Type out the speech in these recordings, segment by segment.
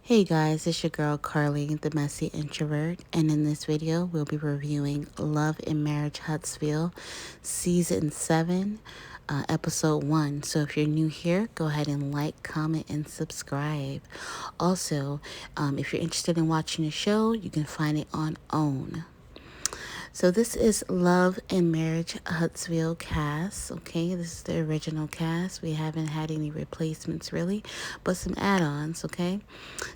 Hey guys, it's your girl Carly, the messy introvert, and in this video, we'll be reviewing Love and Marriage Huntsville Season 7, Episode 1. So if you're new here, go ahead and like, comment, and subscribe. Also, if you're interested in watching the show, you can find it on OWN. So this is Love and Marriage Huntsville cast. Okay, this is the original cast. We haven't had any replacements really, but some add-ons. Okay,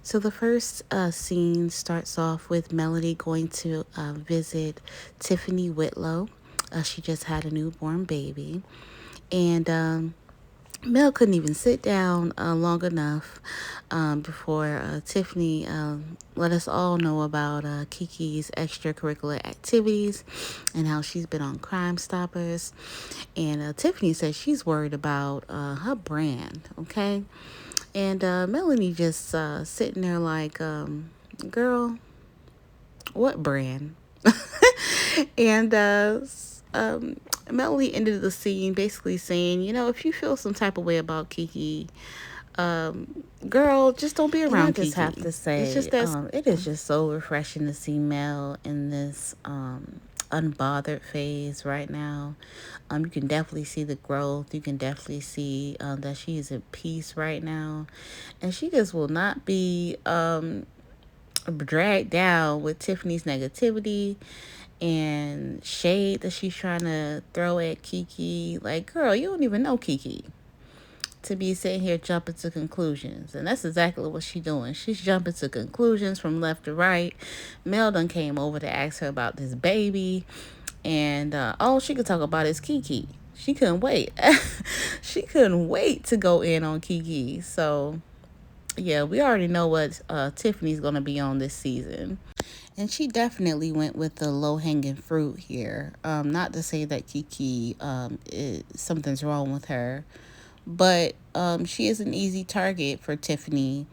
so the first scene starts off with Melody going to visit Tiffany Whitlow. She just had a newborn baby, and Mel couldn't even sit down long enough before Tiffany let us all know about Kiki's extracurricular activities and how she's been on Crime Stoppers. And Tiffany says she's worried about her brand, okay? And Melanie just sitting there like, girl, what brand? And Melanie ended the scene basically saying, if you feel some type of way about Kiki, girl, just don't be around Kiki. I just have to say, it's just that it is just so refreshing to see Mel in this unbothered phase right now. You can definitely see the growth. You can definitely see that she is at peace right now, and she just will not be dragged down with Tiffany's negativity and shade that she's trying to throw at Kiki. Like, girl, you don't even know Kiki to be sitting here jumping to conclusions. And that's exactly what she's doing. She's jumping to conclusions from left to right. Mel done came over to ask her about this baby. And all she could talk about is Kiki. She couldn't wait. She couldn't wait to go in on Kiki. So, yeah, we already know what Tiffany's going to be on this season. And she definitely went with the low-hanging fruit here. Not to say that Kiki, something's wrong with her, but she is an easy target for Tiffany.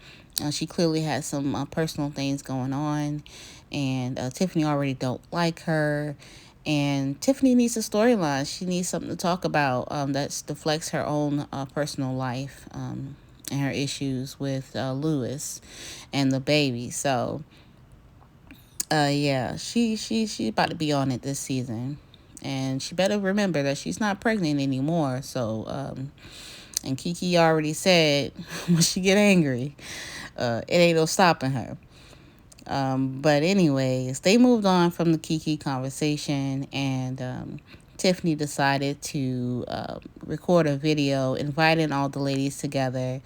She clearly has some personal things going on, and Tiffany already don't like her. And Tiffany needs a storyline. She needs something to talk about that deflects her own personal life and her issues with Lewis and the baby. So, yeah, she about to be on it this season, and she better remember that she's not pregnant anymore. So, and Kiki already said when she get angry, it ain't no stopping her. But anyways, they moved on from the Kiki conversation, and Tiffany decided to record a video inviting all the ladies together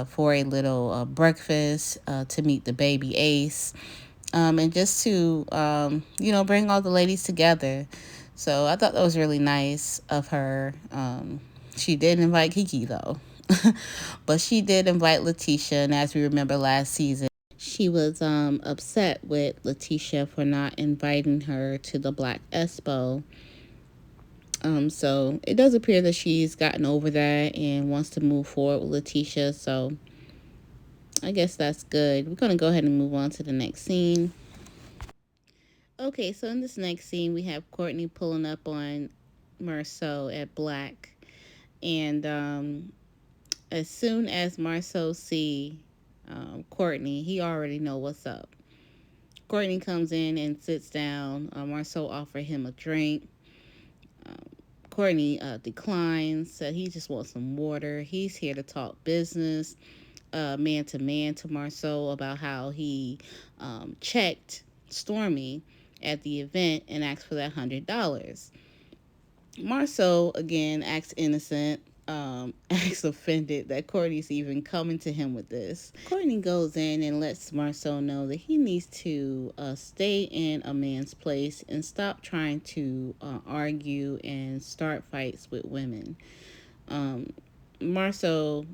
for a little breakfast to meet the baby Ace. And just to, bring all the ladies together. So I thought that was really nice of her. She did invite Kiki, though. But she did invite Letitia, and as we remember last season, she was upset with Letitia for not inviting her to the Black Expo. So it does appear that she's gotten over that and wants to move forward with Letitia. So I guess that's good. We're going to go ahead and move on to the next scene. Okay, so in this next scene, we have Courtney pulling up on Marceau at Black. And as soon as Marceau see Courtney, he already know what's up. Courtney comes in and sits down. Marceau offers him a drink. Courtney declines, said he just wants some water. He's here to talk business, man to man, to Marceau about how he checked Stormy at the event and asked for that $100. Marceau, again, acts innocent, acts offended that Courtney's even coming to him with this. Courtney goes in and lets Marceau know that he needs to stay in a man's place and stop trying to argue and start fights with women. Marceau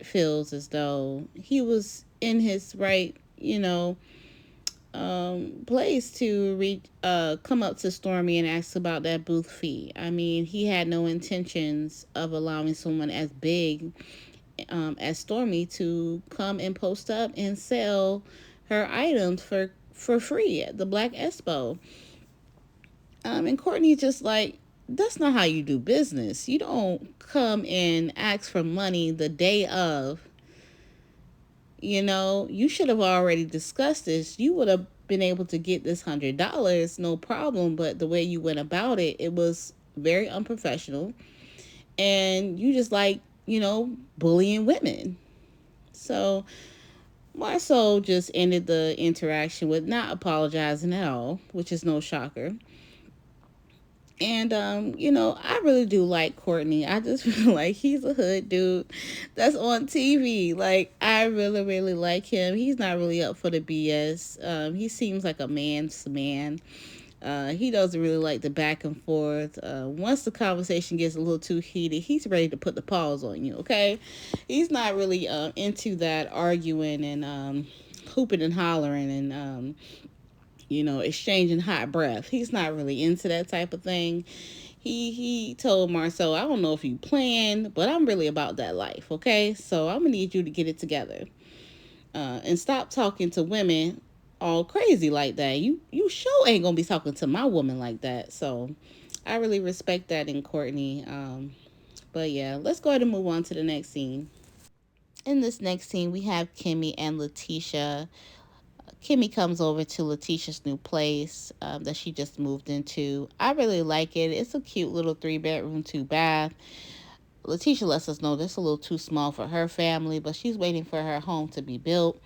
feels as though he was in his right, place to come up to Stormy and ask about that booth fee. I mean, he had no intentions of allowing someone as big as Stormy to come and post up and sell her items for free at the Black Expo. And Courtney's just like, that's not how you do business. You don't come and ask for money the day of, You should have already discussed this. You would have been able to get this $100, no problem. But the way you went about it, it was very unprofessional. And you just bullying women. So Marceau just ended the interaction with not apologizing at all, which is no shocker. And I really do like Courtney. I just feel like he's a hood dude that's on TV. Like, I really, really like him. He's not really up for the BS. He seems like a man's man. He doesn't really like the back and forth. Once the conversation gets a little too heated, he's ready to put the pause on you, okay? He's not really into that arguing and hooping and hollering and exchanging hot breath. He's not really into that type of thing. He told Marceau, I don't know if you plan, but I'm really about that life, okay? So I'm gonna need you to get it together. And stop talking to women all crazy like that. You sure ain't gonna be talking to my woman like that. So I really respect that in Courtney. But yeah, let's go ahead and move on to the next scene. In this next scene, we have Kimmy and Letitia. Kimmy comes over to Letitia's new place that she just moved into. I really like it. It's a cute little 3-bedroom, 2-bath. Letitia lets us know this is a little too small for her family, but she's waiting for her home to be built.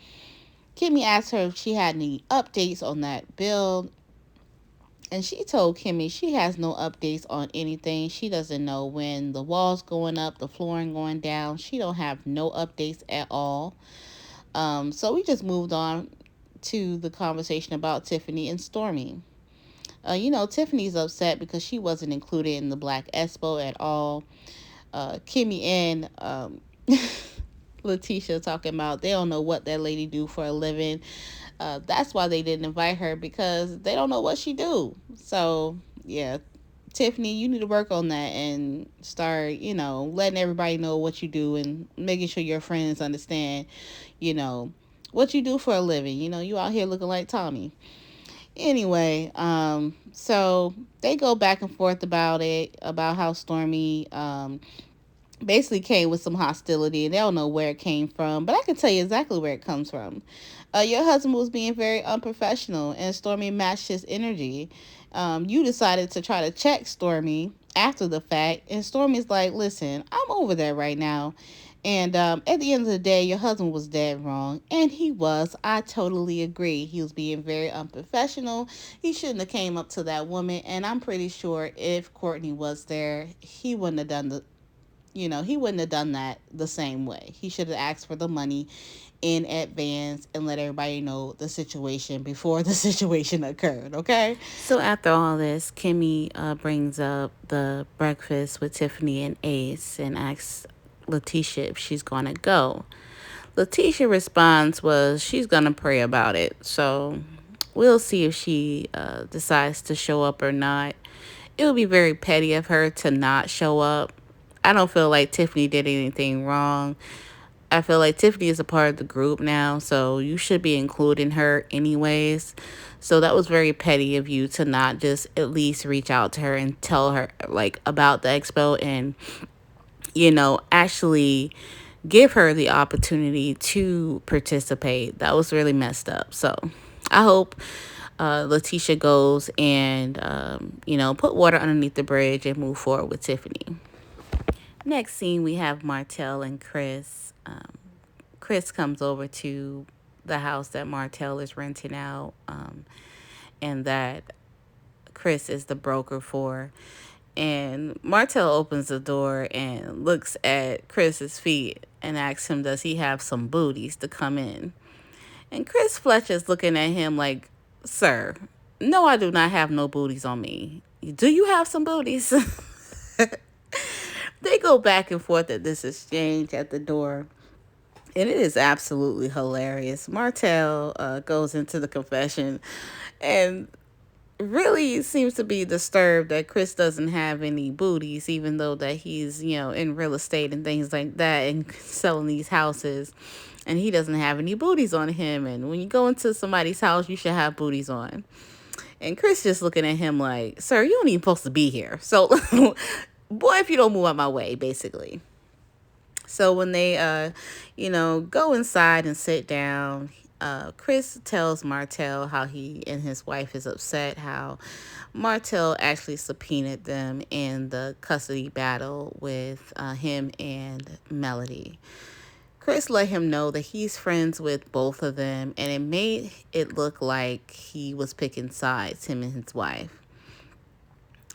Kimmy asked her if she had any updates on that build, and she told Kimmy she has no updates on anything. She doesn't know when the walls going up, the flooring going down. She don't have no updates at all. So we just moved on to the conversation about Tiffany and Stormy. Tiffany's upset because she wasn't included in the Black Expo at all. Kimmy and Letitia talking about they don't know what that lady do for a living. That's why they didn't invite her, because they don't know what she do. So yeah, Tiffany, you need to work on that and start, letting everybody know what you do and making sure your friends understand, you know, what you do for a living. You out here looking like Tommy. Anyway, so they go back and forth about it, about how Stormy basically came with some hostility, and they don't know where it came from, but I can tell you exactly where it comes from. Your husband was being very unprofessional, and Stormy matched his energy. You decided to try to check Stormy after the fact, and Stormy's like, listen, I'm over there right now. And at the end of the day, your husband was dead wrong. And he was. I totally agree. He was being very unprofessional. He shouldn't have came up to that woman. And I'm pretty sure if Courtney was there, he wouldn't have done he wouldn't have done that the same way. He should have asked for the money in advance and let everybody know the situation before the situation occurred, okay? So after all this, Kimmy brings up the breakfast with Tiffany and Ace and asks Letitia if she's going to go. Letitia response was she's going to pray about it. So we'll see if she decides to show up or not. It would be very petty of her to not show up. I don't feel like Tiffany did anything wrong. I feel like Tiffany is a part of the group now, so you should be including her anyways. So that was very petty of you to not just at least reach out to her and tell her about the expo and actually give her the opportunity to participate. That was really messed up. So I hope Letitia goes and put water underneath the bridge and move forward with Tiffany. Next scene, we have Martell and Chris. Chris comes over to the house that Martell is renting out, and that Chris is the broker for. And Martell opens the door and looks at Chris's feet and asks him, does he have some booties to come in? And Chris Fletcher's looking at him like, sir, no, I do not have no booties on me. Do you have some booties? They go back and forth at this exchange at the door. And it is absolutely hilarious. Martell goes into the confession and really seems to be disturbed that Chris doesn't have any booties, even though that he's, in real estate and things like that and selling these houses. And he doesn't have any booties on him. And when you go into somebody's house, you should have booties on. And Chris just looking at him like, sir, you don't even supposed to be here. So, boy, if you don't move out my way, basically. So when they, go inside and sit down, Chris tells Martell how he and his wife is upset, how Martell actually subpoenaed them in the custody battle with him and Melody. Chris let him know that he's friends with both of them, and it made it look like he was picking sides, him and his wife.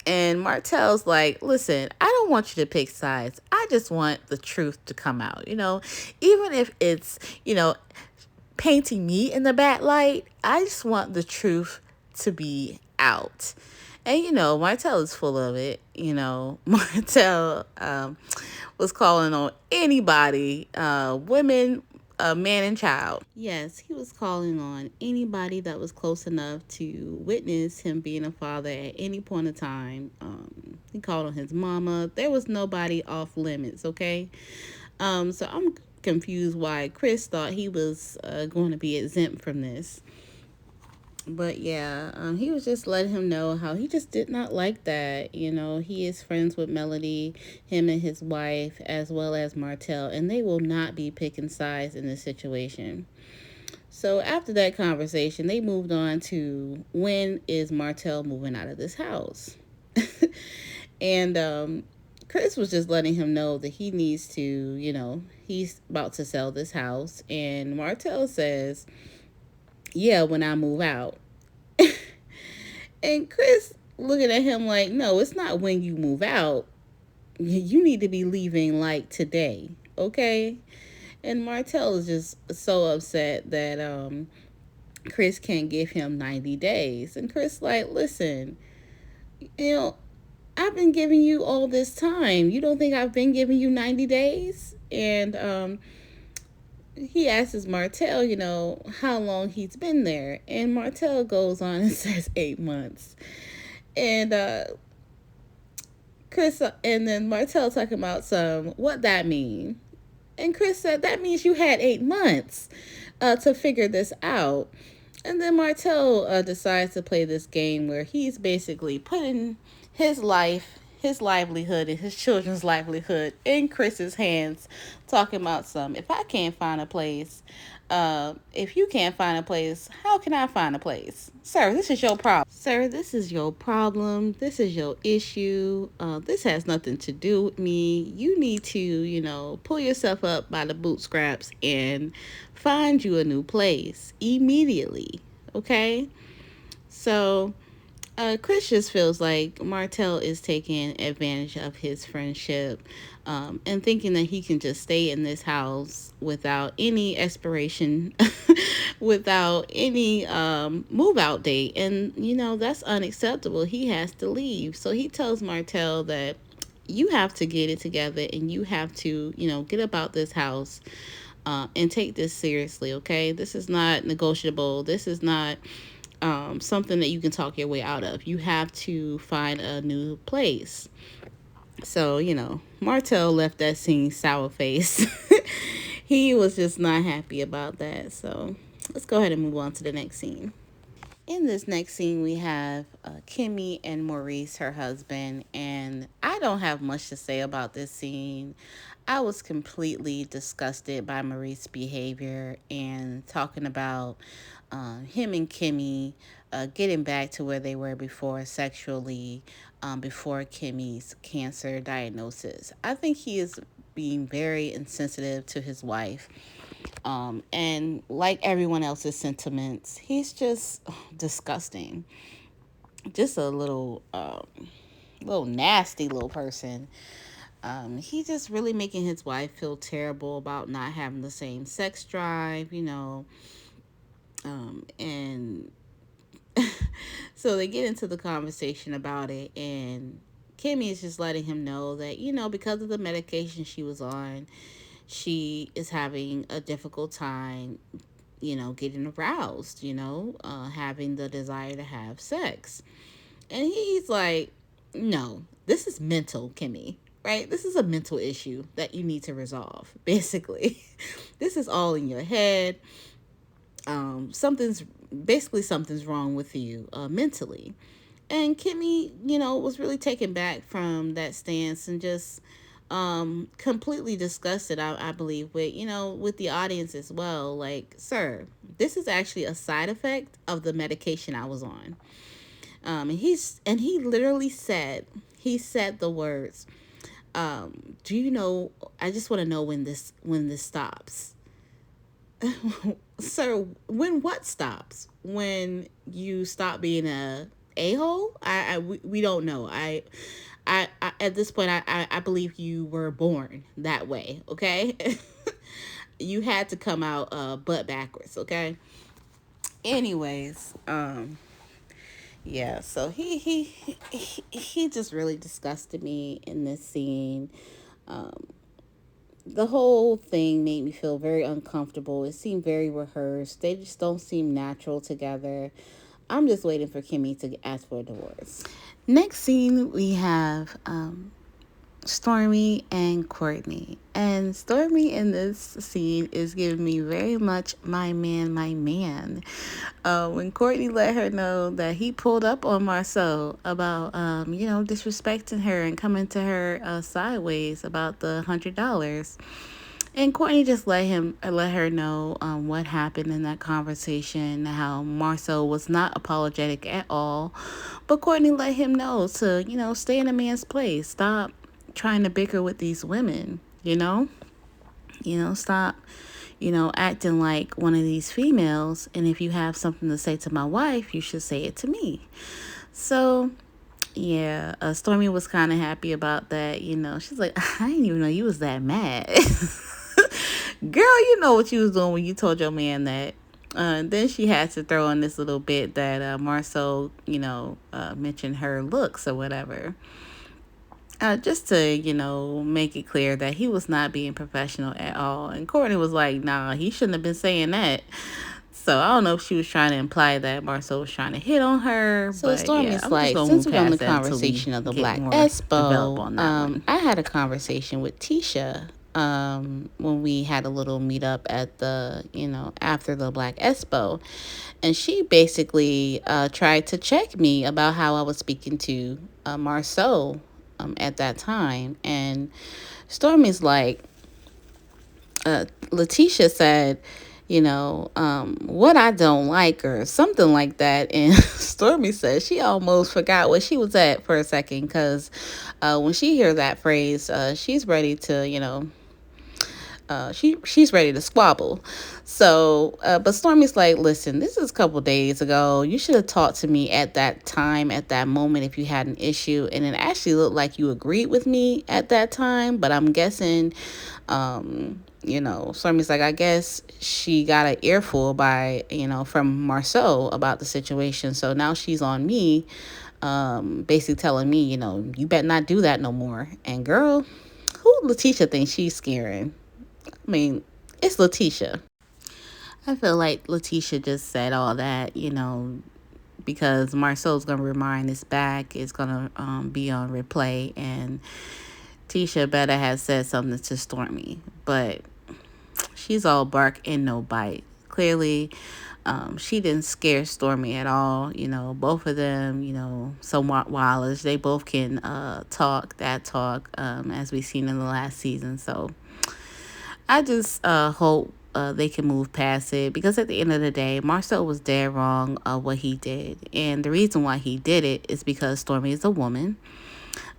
And Martell's like, listen, I don't want you to pick sides. I just want the truth to come out. Even if it's, painting me in the bad light, I just want the truth to be out. And, Martell is full of it. Martell was calling on anybody, women, man, and child. Yes, he was calling on anybody that was close enough to witness him being a father at any point of time. He called on his mama. There was nobody off limits, okay? So I'm confused why Chris thought he was going to be exempt from this. But yeah, he was just letting him know how he just did not like that. He is friends with Melody, him and his wife, as well as Martell, and they will not be picking sides in this situation. So after that conversation, they moved on to when is Martell moving out of this house? And Chris was just letting him know that he needs to, he's about to sell this house. And Martell says, yeah, when I move out. And Chris looking at him like, no, it's not when you move out. You need to be leaving like today, okay? And Martell is just so upset that Chris can't give him 90 days. And Chris like, listen, you know, I've been giving you all this time. You don't think I've been giving you 90 days? And he asks Martell, how long he's been there. And Martell goes on and says 8 months. And Chris, and then Martell talking about what that mean. And Chris said, that means you had 8 months to figure this out. And then Martell decides to play this game where he's basically putting his life, his livelihood, and his children's livelihood in Chris's hands, talking about if I can't find a place, if you can't find a place, how can I find a place? Sir, this is your problem. Sir, this is your problem. This is your issue. This has nothing to do with me. You need to, pull yourself up by the bootstraps and find you a new place immediately. Okay? So, Chris just feels like Martell is taking advantage of his friendship and thinking that he can just stay in this house without any expiration, without any move out date. And, that's unacceptable. He has to leave. So he tells Martell that you have to get it together and you have to, get about this house and take this seriously, okay? This is not negotiable. This is not something that you can talk your way out of. You have to find a new place. So, Martell left that scene sour face. He was just not happy about that. So, let's go ahead and move on to the next scene. In this next scene, we have Kimmy and Maurice, her husband, and I don't have much to say about this scene. I was completely disgusted by Maurice's behavior and talking about him and Kimmy getting back to where they were before sexually, before Kimmy's cancer diagnosis. I think he is being very insensitive to his wife. And like everyone else's sentiments, he's just disgusting. Just a little nasty little person. He's just really making his wife feel terrible about not having the same sex drive, and so they get into the conversation about it, and Kimmy is just letting him know that, because of the medication she was on, she is having a difficult time, getting aroused, having the desire to have sex. And he's like, no, this is mental, Kimmy, right? This is a mental issue that you need to resolve, basically. This is all in your head. Something's wrong with you mentally. And Kimmy, was really taken back from that stance and just completely disgusted, I believe, with, with the audience as well. Like, sir, this is actually a side effect of the medication I was on. And he literally said, he said the words, do you know, I just want to know when this stops. Sir, when what stops? When you stop being a hole? We don't know. I at this point, I believe you were born that way. Okay, you had to come out butt backwards. Okay. Anyways, yeah. So he just really disgusted me in this scene. Um, the whole thing made me feel very uncomfortable. It seemed very rehearsed. They just don't seem natural together. I'm just waiting for Kimmy to ask for a divorce. Next scene, we have Stormy and Courtney. And Stormy in this scene is giving me very much my man, my man. When Courtney let her know that he pulled up on Marceau about, disrespecting her and coming to her sideways about the $100. And Courtney just let her know what happened in that conversation, how Marceau was not apologetic at all. But Courtney let him know to, stay in a man's place. Stop trying to bicker with these women, stop, acting like one of these females. And if you have something to say to my wife, you should say it to me. So, yeah, Stormy was kind of happy about that. She's like, I didn't even know you was that mad. Girl, you know what you was doing when you told your man that. Then she had to throw in this little bit that Marceau, mentioned her looks or whatever. Just to, make it clear that he was not being professional at all. And Courtney was like, nah, he shouldn't have been saying that. So I don't know if she was trying to imply that Marceau was trying to hit on her. So Stormy's like, since we're on the conversation of the Black Expo, I had a conversation with Tisha when we had a little meetup at the, after the Black Expo. And she basically tried to check me about how I was speaking to Marceau at that time. And Stormy's like, Letitia said, what I don't like or something like that. And Stormy said she almost forgot where she was at for a second because when she hears that phrase, she's ready to, she's ready to squabble. So, but Stormy's like, listen, this is a couple days ago. You should have talked to me at that time, at that moment, if you had an issue. And it actually looked like you agreed with me at that time. But I'm guessing, Stormy's like, I guess she got an earful by, from Marceau about the situation. So now she's on me, basically telling me, you better not do that no more. And girl, who Letitia thinks she's scaring? I mean, it's Letitia. I feel like Letitia just said all that, because Marceau's going to remind us back. It's going to be on replay. And Tisha better have said something to Stormy. But she's all bark and no bite. Clearly, she didn't scare Stormy at all. Both of them, somewhat wildish. They both can talk, as we've seen in the last season. So I just hope they can move past it, because at the end of the day, Marcel was dead wrong what he did. And the reason why he did it is because Stormy is a woman,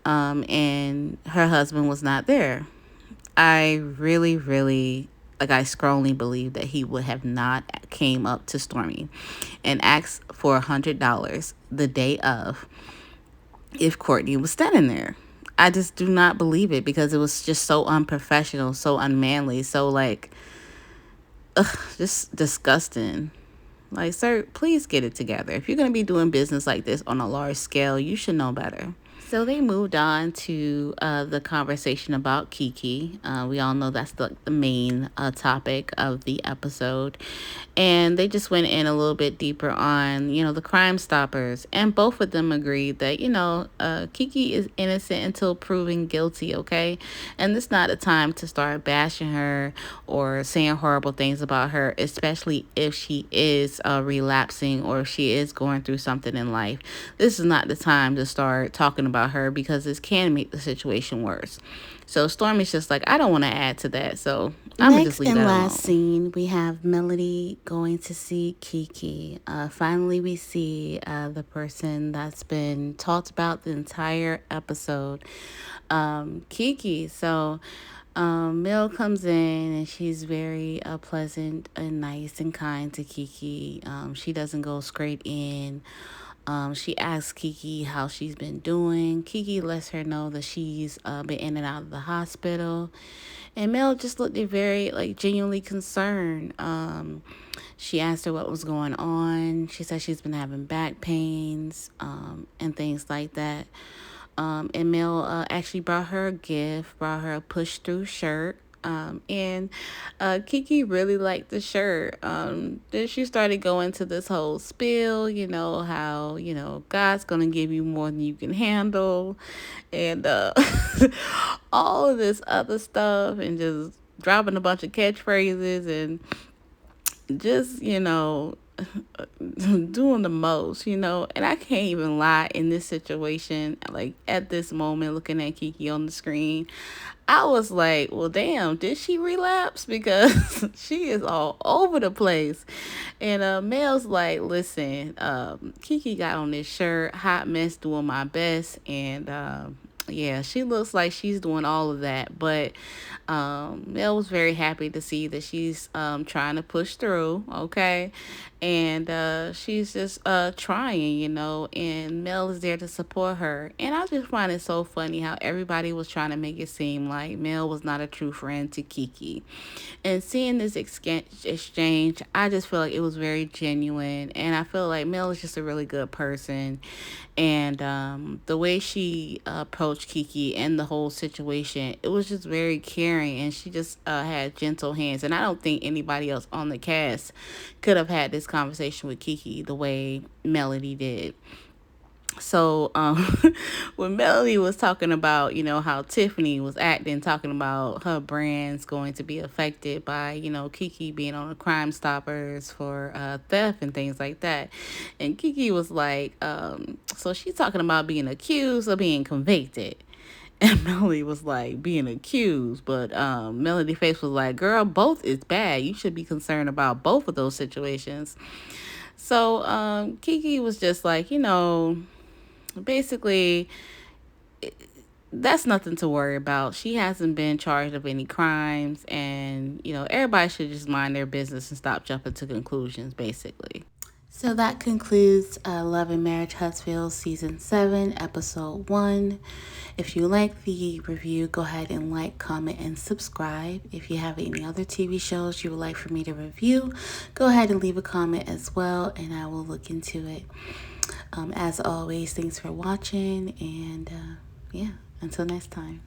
and her husband was not there. I really, really, I strongly believe that he would have not came up to Stormy and asked for $100 the day of if Courtney was standing there. I just do not believe it, because it was just so unprofessional, so unmanly, so just disgusting. Like, sir, please get it together. If you're going to be doing business like this on a large scale, you should know better. So they moved on to the conversation about Keke. We all know that's the main topic of the episode. And they just went in a little bit deeper on, the Crime Stoppers. And both of them agreed that, Keke is innocent until proven guilty, okay? And it's not a time to start bashing her or saying horrible things about her, especially if she is relapsing or if she is going through something in life. This is not the time to start talking about about her because this can make the situation worse. So Storm is just like, I don't want to add to that, so I'm gonna just Next leave and that last alone. scene, we have Melody going to see Keke. Finally, we see the person that's been talked about the entire episode, Keke. So, Mel comes in and she's very pleasant and nice and kind to Keke. She doesn't go straight in. She asks Keke how she's been doing. Keke lets her know that she's been in and out of the hospital. And Mel just looked very, like, genuinely concerned. She asked her what was going on. She said she's been having back pains and things like that. And Mel actually brought her a gift, brought her a push through shirt. And Keke really liked the shirt. Then she started going to this whole spiel, how, God's going to give you more than you can handle. And all of this other stuff, and just dropping a bunch of catchphrases and just, doing the most, and I can't even lie, in this situation, like at this moment, looking at Keke on the screen, I was like, well, damn, did she relapse? Because she is all over the place. And Mel's like, listen, Keke got on this shirt, hot mess, doing my best. And yeah, she looks like she's doing all of that. But Mel was very happy to see that she's trying to push through, okay? And she's just trying, and Mel is there to support her. And I just find it so funny how everybody was trying to make it seem like Mel was not a true friend to Keke. And seeing this exchange, I just feel like it was very genuine. And I feel like Mel is just a really good person. And the way she approached Keke and the whole situation, it was just very caring. And she just had gentle hands. And I don't think anybody else on the cast could have had this conversation with Keke the way Melody did. So when Melody was talking about, how Tiffany was acting, talking about her brand's going to be affected by, Keke being on the Crime Stoppers for theft and things like that. And Keke was like, so she's talking about being accused or being convicted. And Melody was like, being accused. But Melody Face was like, girl, both is bad. You should be concerned about both of those situations. So Keke was just like, basically, that's nothing to worry about. She hasn't been charged of any crimes, and everybody should just mind their business and stop jumping to conclusions, basically. So that concludes Love and Marriage Huntsville Season 7, Episode 1. If you like the review, go ahead and like, comment, and subscribe. If you have any other TV shows you would like for me to review, go ahead and leave a comment as well, and I will look into it. As always, thanks for watching, and yeah, until next time.